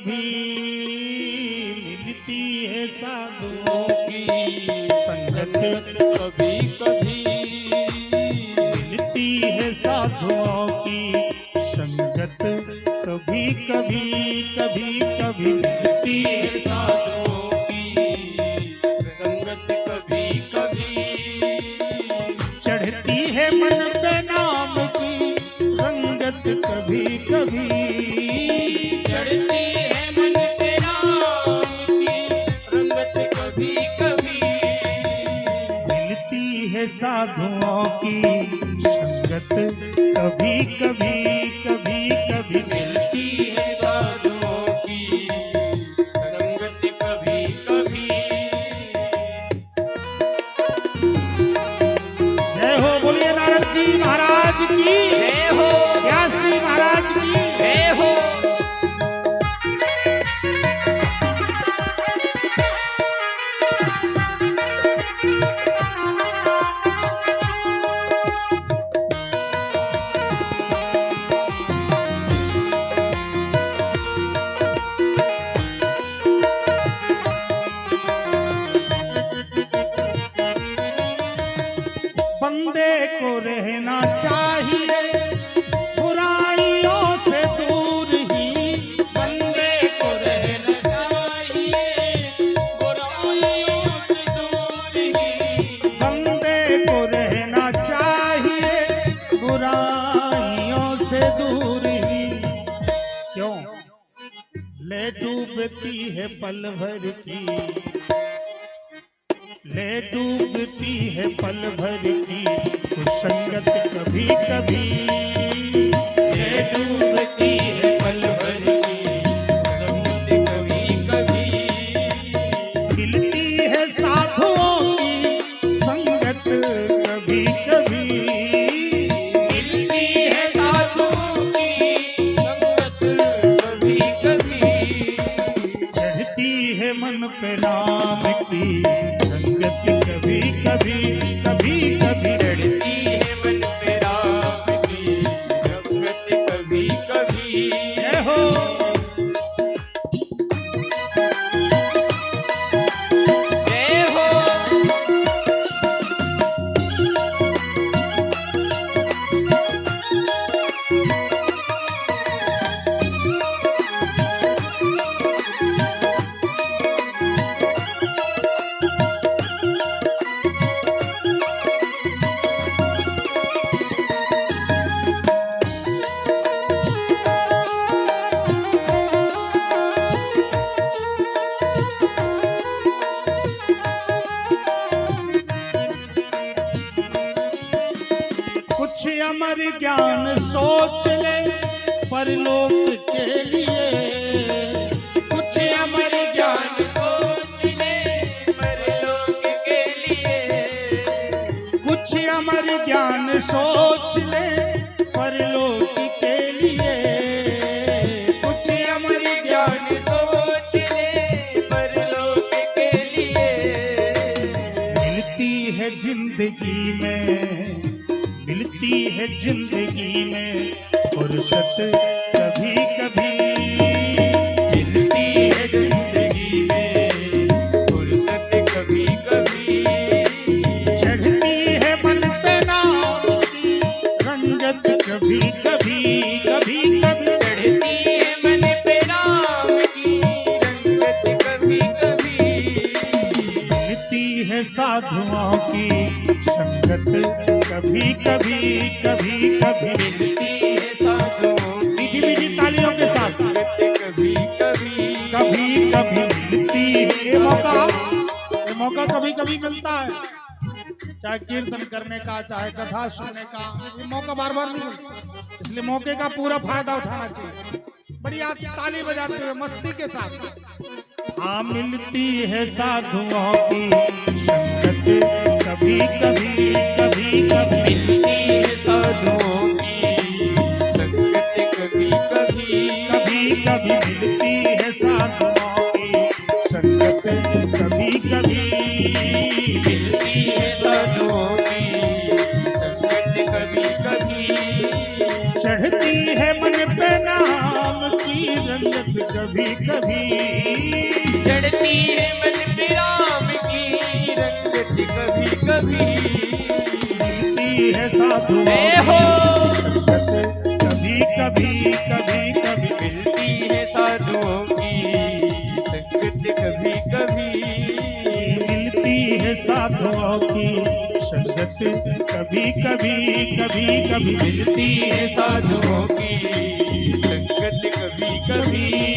कभी मिलती है साधुओं की संगत, कभी कभी मिलती है साधुओं की संगत, कभी कभी कभी कभी मिलती है साधुओं की संगत कभी कभी चढ़ती है मन पे नाम की रंगत, कभी कभी चढ़ती है मन पे नाम की रंगत कभी कभी मिलती है साधुओं की संगत, कभी कभी कभी कभी मिलती है साधुओं की संगत कभी कभी। जय हो, बोलिए नारद जी महाराज की जय हो, व्यास जी महाराज की। जय हो। बंदे को रहना चाहिए बुराइयों से दूर ही, बंदे को रहना चाहिए बुराइयों से दूर ही। बंदे को रहना चाहिए बुराइयों से दूर ही। क्यों? ले डूबती है पल भर की, ले डूबती है पल भर की संगत, कभी कभी ले डूबती है पल भर की संगत कभी कभी मिलती है साधुओं की संगत, कभी कभी मिलती है साधुओं की संगत कभी कभी चढ़ती है मन पे नाम की संगत, कभी कभी कभी कभी चढ़ती है मन पे राम की संगत कभी कभी। जय हो। जय हो। कुछ अमर ज्ञान सोच ले परलोक के लिए, कुछ अमर ज्ञान सोच ले परलोक के लिए। कुछ अमर ज्ञान सोच ले परलोक के लिए, कुछ अमर ज्ञान सोच ले परलोक के लिए। मिलती है जिंदगी में, मिलती है जिंदगी में फुर्सत, कभी कभी मिलती है जिंदगी में फुर्सत कभी कभी चढ़ती है मन पे नाम की रंगत, कभी कभी कभी कभी चढ़ती है मन पे राम की रंगत कभी कभी मिलती है साधुओं की संगत, कभी कभी कभी कभी मिलती है साधुओं मीठी मीठी तालियों के साथ संगत कभी कभी कभी कभी मिलती है। ये मौका कभी कभी मिलता है, चाहे कीर्तन करने का, चाहे कथा सुनने का, ये मौका बार बार नहीं मिलता, इसलिए मौके का पूरा फायदा उठाना चाहिए। बढ़िया ताली बजाते हुए मस्ती के साथ। हाँ, मिलती है साधुओं की संगत, कभी कभी कभी कभी मिलती है साधुओं की संगत कभी कभी कभी कभी मिलती है साधुओं की संगत, कभी कभी मिलती है साधुओं की संगत कभी कभी चढ़ती है मन पे नाम की रंगत, कभी कभी कभी चढ़ती है मन पे राम की रंगत कभी कभी मिलती है साधुओं ए हो की कभी कभी कभी कभी मिलती है साधुओं की संगत कभी कभी मिलती है साधुओं की संगत कभी कभी कभी कभी मिलती है साधुओं की संगत कभी कभी